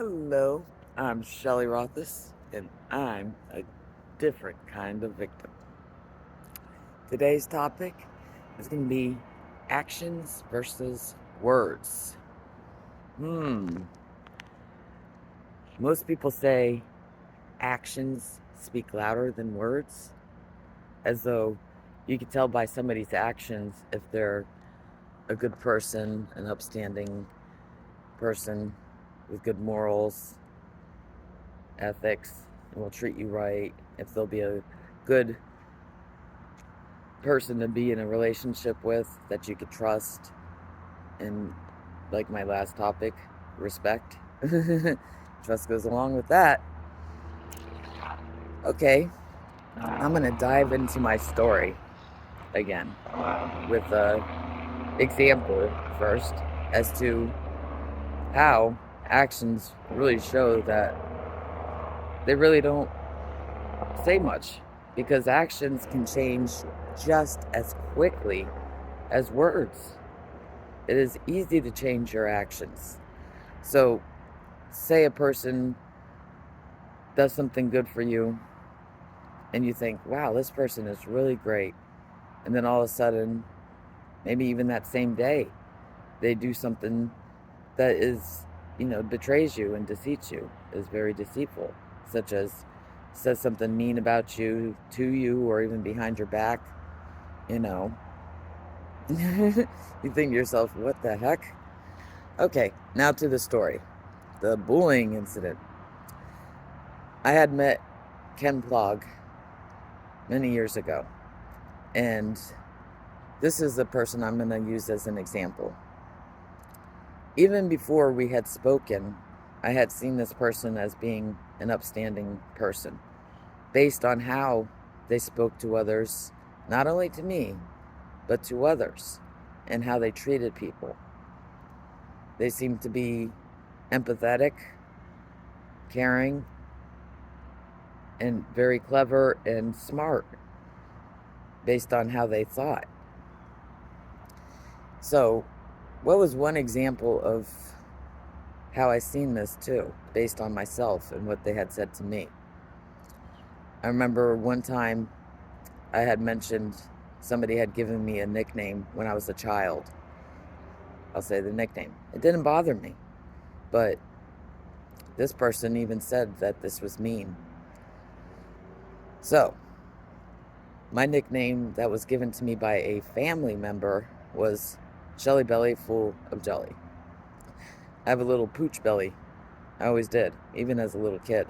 Hello, I'm Shelley Rothus, and I'm a different kind of victim. Today's topic is going to be actions versus words. Most people say actions speak louder than words, as though you could tell by somebody's actions if they're a good person, an upstanding person with good morals, ethics, and will treat you right, if they'll be a good person to be in a relationship with that you could trust, and like my last topic, respect. Trust goes along with that. Okay, I'm gonna dive into my story again with a example first as to how actions really show that they really don't say much, because actions can change just as quickly as words. It is easy to change your actions. So, say a person does something good for you, and you think, wow, this person is really great. And then all of a sudden, maybe even that same day, they do something that is, betrays you and deceits you, is very deceitful, such as says something mean about you to you or even behind your back, you know. You think to yourself, what the heck? Okay, now to the story. The bullying incident. I had met Ken Plog many years ago, and this is the person I'm going to use as an example. Even before we had spoken, I had seen this person as being an upstanding person, based on how they spoke to others, not only to me, but to others, and how they treated people. They seemed to be empathetic, caring, and very clever and smart based on how they thought. So, what was one example of how I seen this too, based on myself and what they had said to me? I remember one time I had mentioned somebody had given me a nickname when I was a child. I'll say the nickname. It didn't bother me, but this person even said that this was mean. So, my nickname that was given to me by a family member was Shelley Belly Full of Jelly. I have a little pooch belly. I always did, even as a little kid.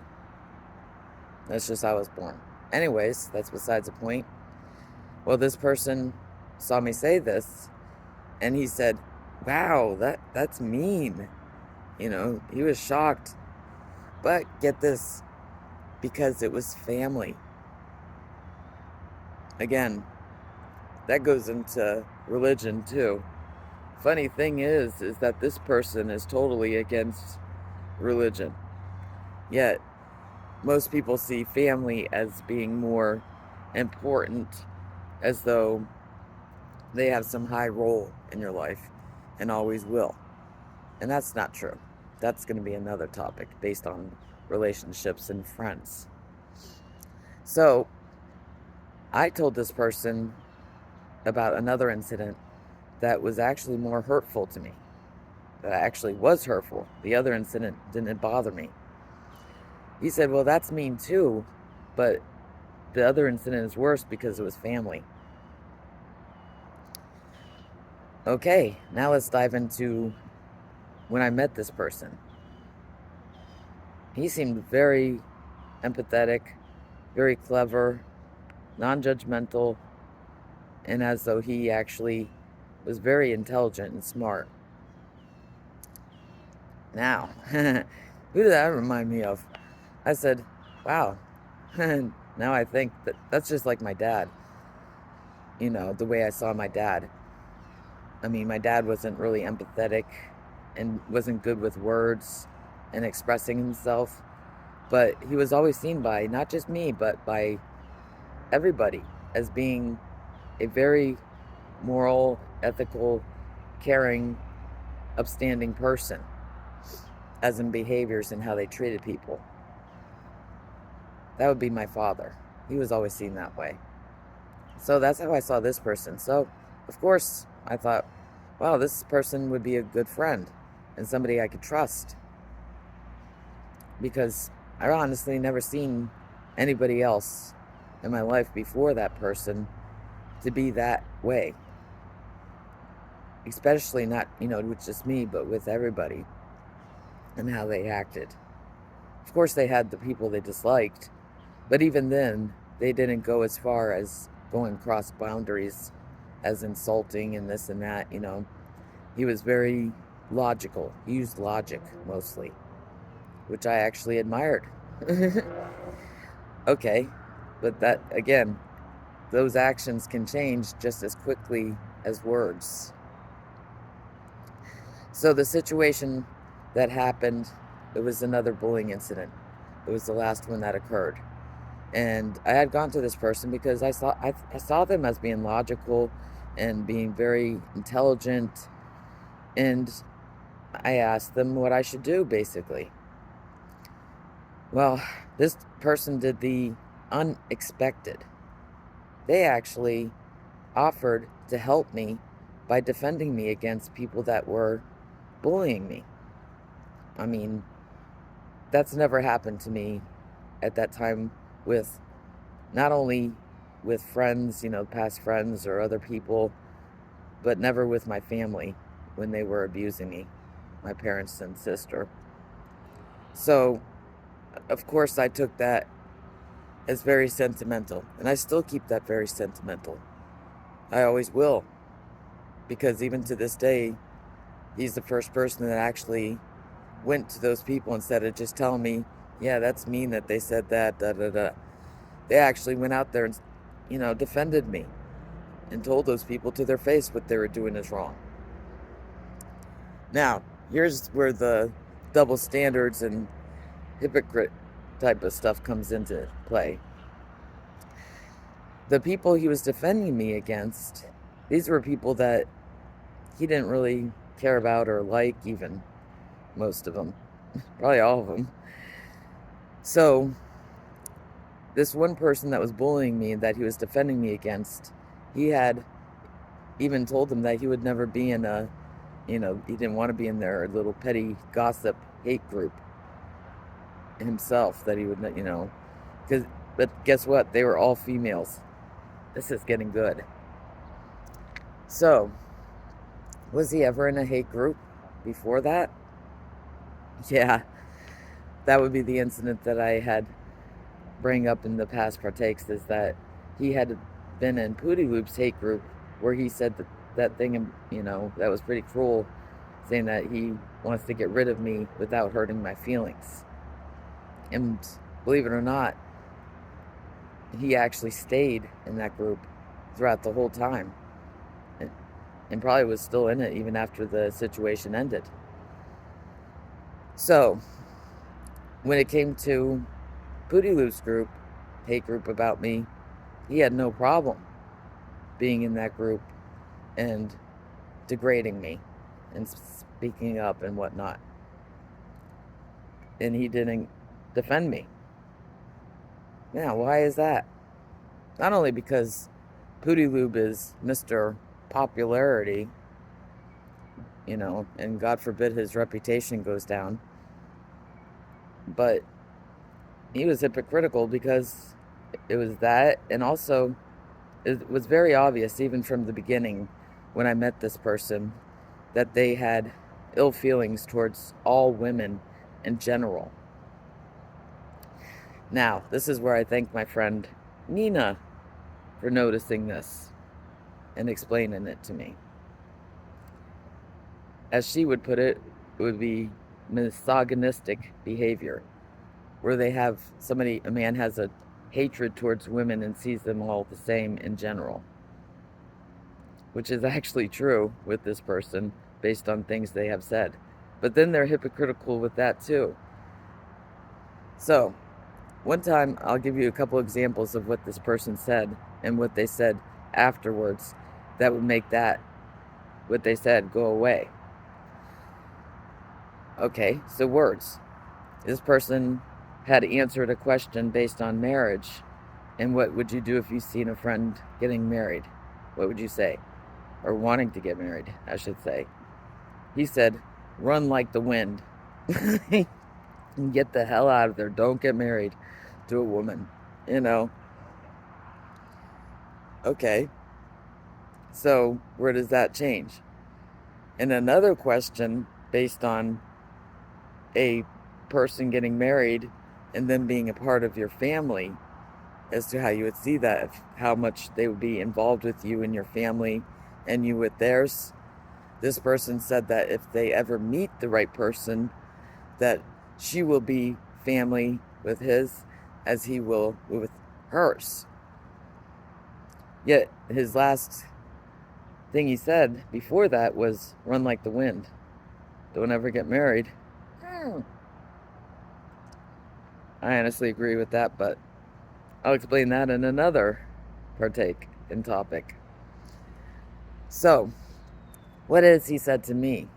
That's just how I was born. Anyways, that's besides the point. Well, this person saw me say this, and he said, wow, that's mean. He was shocked. But get this, because it was family. Again, that goes into religion too. Funny thing is that this person is totally against religion. Yet, most people see family as being more important, as though they have some high role in your life and always will. And that's not true. That's going to be another topic based on relationships and friends. So, I told this person about another incident that was actually more hurtful to me. That actually was hurtful. The other incident didn't bother me. He said, well, that's mean too, but the other incident is worse because it was family. Okay, now let's dive into when I met this person. He seemed very empathetic, very clever, non-judgmental, and as though he actually was very intelligent and smart. Now, who did that remind me of? I said, wow, now I think that's just like my dad. The way I saw my dad. I mean, my dad wasn't really empathetic and wasn't good with words and expressing himself, but he was always seen by not just me, but by everybody as being a very moral, ethical, caring, upstanding person. as in behaviors and how they treated people. That would be my father. He was always seen that way. So that's how I saw this person. So, of course, I thought, wow, this person would be a good friend and somebody I could trust. Because I honestly never seen anybody else in my life before that person to be that way. Especially not, with just me, but with everybody and how they acted. Of course, they had the people they disliked, but even then, they didn't go as far as going cross boundaries as insulting and this and that, He was very logical. He used logic mostly, which I actually admired. Okay, but that, again, those actions can change just as quickly as words. So the situation that happened, it was another bullying incident. It was the last one that occurred. And I had gone to this person because I saw them as being logical and being very intelligent. And I asked them what I should do, basically. Well, this person did the unexpected. They actually offered to help me by defending me against people that were bullying me. I mean, that's never happened to me at that time with not only with friends, past friends or other people, but never with my family when they were abusing me, my parents and sister. So, of course, I took that as very sentimental, and I still keep that very sentimental. I always will, because even to this day, he's the first person that actually went to those people instead of just telling me, yeah, that's mean that they said that, da da da. They actually went out there and, defended me and told those people to their face what they were doing is wrong. Now, here's where the double standards and hypocrite type of stuff comes into play. The people he was defending me against, these were people that he didn't really care about or like, even most of them, probably all of them. So this one person that was bullying me, that he was defending me against, he had even told them that he would never be in a, he didn't want to be in their little petty gossip hate group himself, that he would, but guess what? They were all females. This is getting good. So, was he ever in a hate group before that? Yeah, that would be the incident that I had bring up in the past partakes, is that he had been in Pooty Loop's hate group where he said that thing, that was pretty cruel, saying that he wants to get rid of me without hurting my feelings. And believe it or not, he actually stayed in that group throughout the whole time, and probably was still in it even after the situation ended. So, when it came to Pooty Loop's group, hate group about me, he had no problem being in that group and degrading me and speaking up and whatnot. And he didn't defend me. Now, why is that? Not only because Pooty Loop is Mr. Popularity, and God forbid his reputation goes down, but he was hypocritical because it was that, and also it was very obvious even from the beginning when I met this person that they had ill feelings towards all women in general. Now, this is where I thank my friend Nina for noticing this and explaining it to me. As she would put it, it would be misogynistic behavior, where a man has a hatred towards women and sees them all the same in general, which is actually true with this person based on things they have said. But then they're hypocritical with that too. So, one time I'll give you a couple examples of what this person said and what they said afterwards that would make that, what they said, go away. Okay, so words. This person had answered a question based on marriage. And what would you do if you seen a friend getting married? What would you say? Or wanting to get married, I should say. He said, run like the wind. And get the hell out of there. Don't get married to a woman. You know? Okay. So where does that change? And another question based on a person getting married and them being a part of your family as to how you would see that, how much they would be involved with you and your family and you with theirs. This person said that if they ever meet the right person, that she will be family with his as he will with hers. Yet his last thing he said before that was run like the wind. Don't ever get married. I honestly agree with that, but I'll explain that in another partake in topic. So, what is he said to me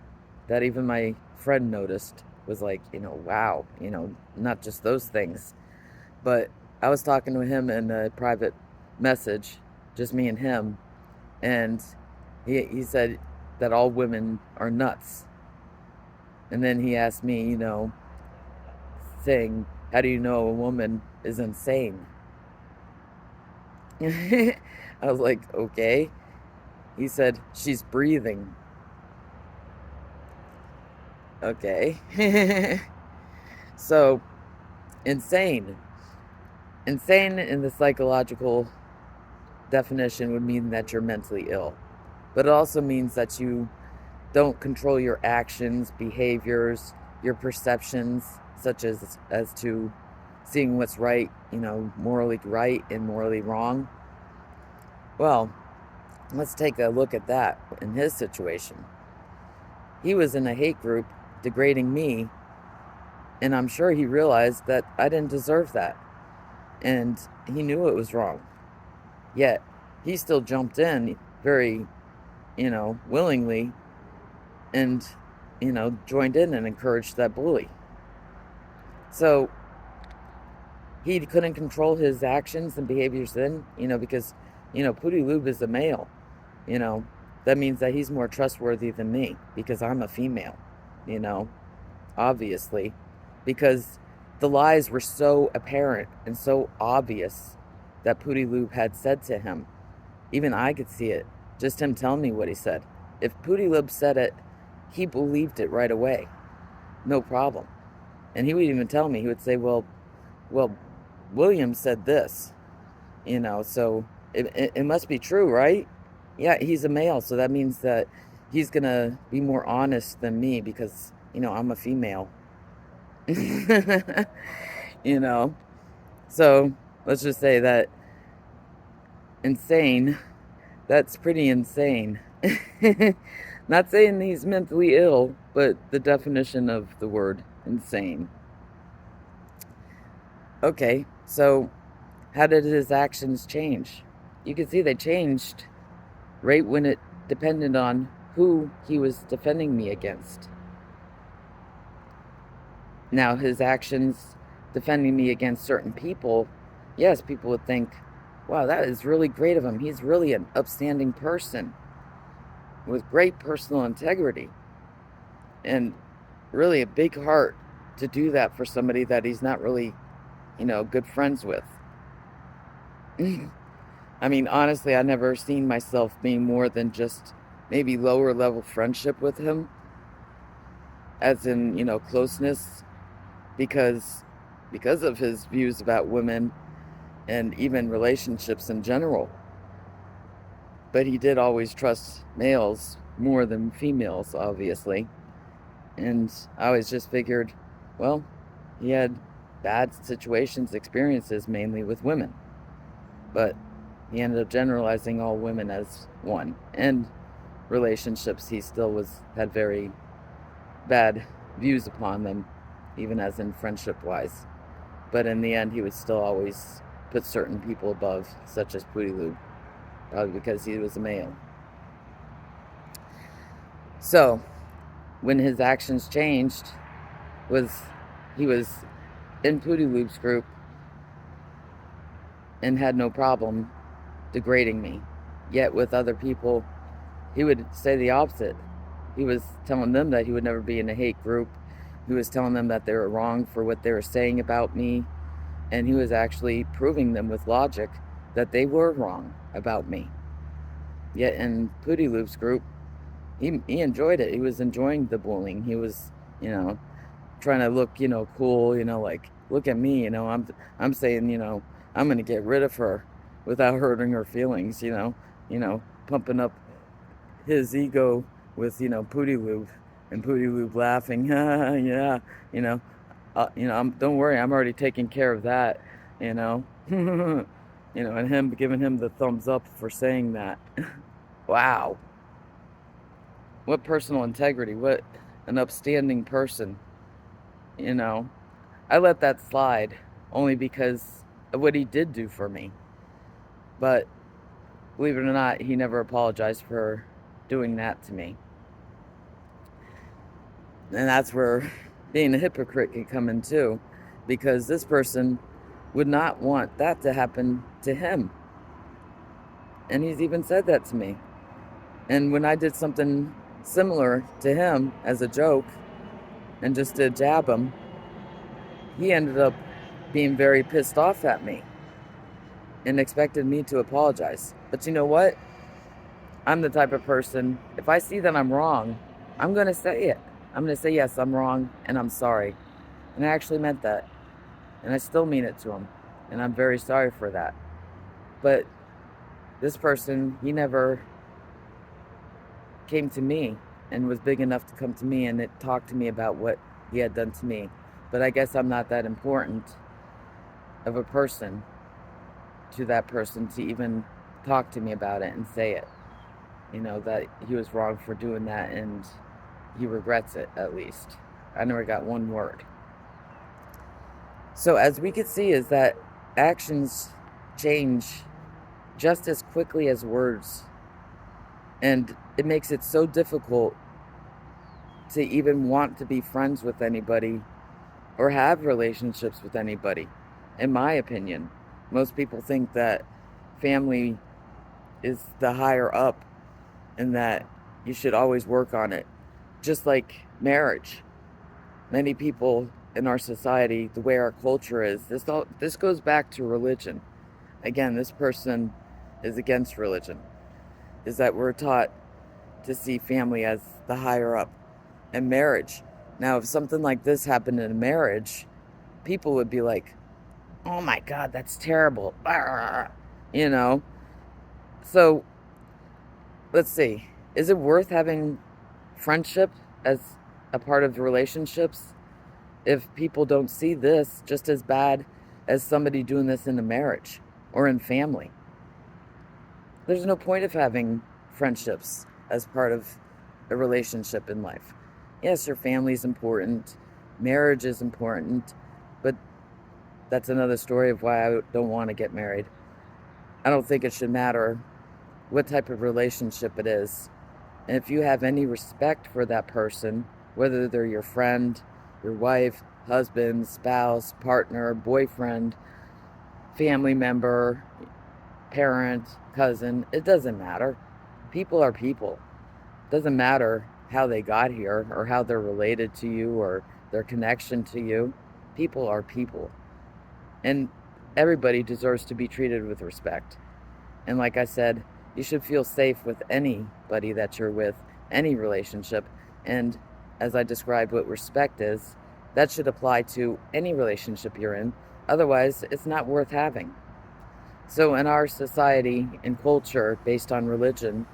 that even my friend noticed was like, wow, not just those things. But I was talking to him in a private message, just me and him, and he said that all women are nuts. And then he asked me, saying, how do you know a woman is insane? I was like, okay. He said, she's breathing. Okay. So, insane. Insane in the psychological definition would mean that you're mentally ill. But it also means that you don't control your actions, behaviors, your perceptions, such as to seeing what's right, morally right and morally wrong. Well, let's take a look at that in his situation. He was in a hate group degrading me, and I'm sure he realized that I didn't deserve that. And he knew it was wrong. Yet, he still jumped in very, willingly and, joined in and encouraged that bully. So, he couldn't control his actions and behaviors then, because, Pootie Lube is a male, that means that he's more trustworthy than me because I'm a female, obviously, because the lies were so apparent and so obvious that Pootie Lube had said to him. Even I could see it, just him telling me what he said. If Pootie Lube said it, he believed it right away, no problem. And he would even tell me, he would say, well, William said this, so it must be true, right? Yeah, he's a male, so that means that he's gonna be more honest than me because, I'm a female. So let's just say that insane, that's pretty insane. Not saying he's mentally ill, but the definition of the word insane. Okay, so how did his actions change? You can see they changed right when it depended on who he was defending me against. Now, his actions defending me against certain people, yes, people would think, wow, that is really great of him. He's really an upstanding person with great personal integrity and really a big heart to do that for somebody that he's not really, good friends with. I mean, honestly, I never seen myself being more than just maybe lower level friendship with him, as in, closeness, because of his views about women and even relationships in general. But he did always trust males more than females, obviously. And I always just figured, well, he had bad situations, experiences mainly with women. But he ended up generalizing all women as one. And relationships, he still had very bad views upon them, even as in friendship-wise. But in the end, he would still always put certain people above, such as Pootie Lube, probably because he was a male. So, when his actions changed, was he was in Pootie Loop's group and had no problem degrading me. Yet with other people, he would say the opposite. He was telling them that he would never be in a hate group. He was telling them that they were wrong for what they were saying about me. And he was actually proving them with logic that they were wrong about me. Yet in Pootie Loop's group, he enjoyed it. He was enjoying the bullying. He was, you know, trying to look, cool, like, look at me, I'm saying, I'm gonna get rid of her without hurting her feelings, pumping up his ego with, Pootie Loop and Pootie Loop laughing, yeah, don't worry, I'm already taking care of that, you know, and him giving him the thumbs up for saying that. Wow, what personal integrity, what an upstanding person, you know. I let that slide only because of what he did do for me. But believe it or not, he never apologized for doing that to me. And that's where being a hypocrite can come in too, because this person would not want that to happen to him. And he's even said that to me. And when I did something similar to him as a joke and just to jab him, he ended up being very pissed off at me and expected me to apologize. But you know what? I'm the type of person, if I see that I'm wrong, I'm going to say it. I'm going to say, yes, I'm wrong and I'm sorry. And I actually meant that. And I still mean it to him. And I'm very sorry for that. But this person, he never came to me and was big enough to come to me and talk to me about what he had done to me. But I guess I'm not that important of a person to that person to even talk to me about it and say it. That he was wrong for doing that and he regrets it, at least. I never got one word. So as we could see is that actions change just as quickly as words. And it makes it so difficult to even want to be friends with anybody or have relationships with anybody, in my opinion. Most people think that family is the higher up and that you should always work on it. Just like marriage. Many people in our society, the way our culture is, this goes back to religion. Again, this person is against religion. Is that we're taught to see family as the higher up. And marriage. Now, if something like this happened in a marriage, people would be like, oh my God, that's terrible. You know? So, let's see. Is it worth having friendship as a part of the relationships if people don't see this just as bad as somebody doing this in a marriage or in family? There's no point of having friendships as part of a relationship in life. Yes, your family is important, marriage is important, but that's another story of why I don't want to get married. I don't think it should matter what type of relationship it is. And if you have any respect for that person, whether they're your friend, your wife, husband, spouse, partner, boyfriend, family member, parent, cousin, it doesn't matter. People are people. It doesn't matter how they got here or how they're related to you or their connection to you. People are people. And everybody deserves to be treated with respect. And like I said, you should feel safe with anybody that you're with, any relationship. And as I described what respect is, that should apply to any relationship you're in. Otherwise, it's not worth having. So in our society and culture, based on religion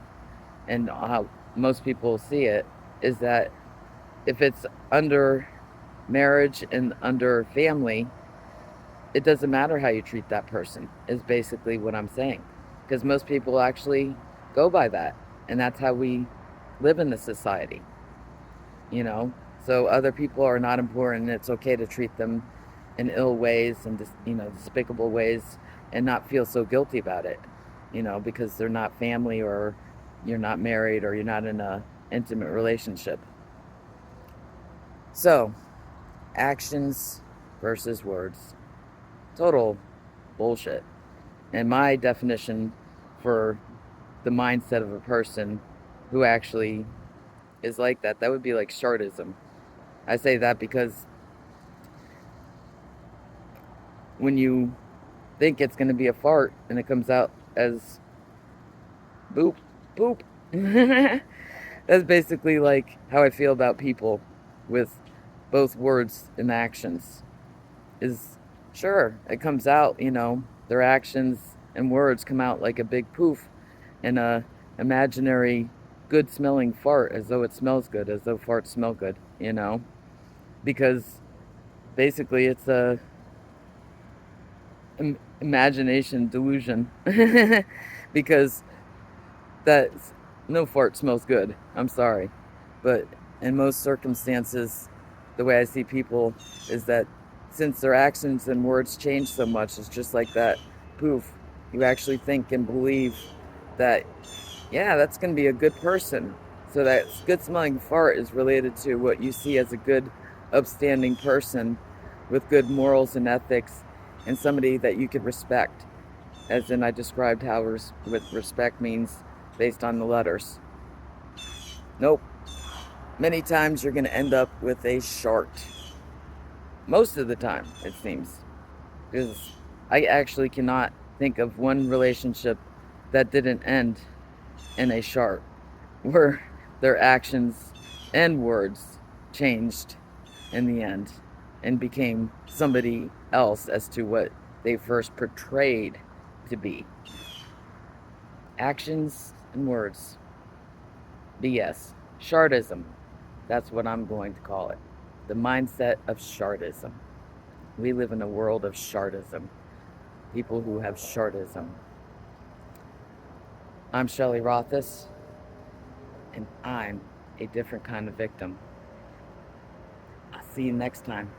and how most people see it, is that if it's under marriage and under family, it doesn't matter how you treat that person, is basically what I'm saying. Because most people actually go by that. And that's how we live in the society. So other people are not important. It's okay to treat them in ill ways and despicable ways and not feel so guilty about it, because they're not family or you're not married or you're not in a intimate relationship. So Actions versus words. Total bullshit. And my definition for the mindset of a person who actually is like that, that would be like shardism. I say that because when you think it's going to be a fart and it comes out as boop, boop. That's basically like how I feel about people with both words and actions. Is sure, it comes out, their actions and words come out like a big poof in a imaginary good smelling fart, as though it smells good, as though farts smell good. Because basically it's a imagination delusion. Because that no fart smells good. I'm sorry. But in most circumstances, the way I see people is that since their actions and words change so much, it's just like that poof. You actually think and believe that, yeah, that's going to be a good person. So that good smelling fart is related to what you see as a good, upstanding person with good morals and ethics and somebody that you could respect. As in, I described how what respect means based on the letters. Nope. Many times you're going to end up with a shart. Most of the time, it seems. Because I actually cannot think of one relationship that didn't end in a shart, where their actions and words changed in the end and became somebody else as to what they first portrayed to be. Actions and words. BS. Shardism. That's what I'm going to call it. The mindset of shardism. We live in a world of shardism. People who have shardism. I'm Shelley Rothus, and I'm a different kind of victim. I'll see you next time.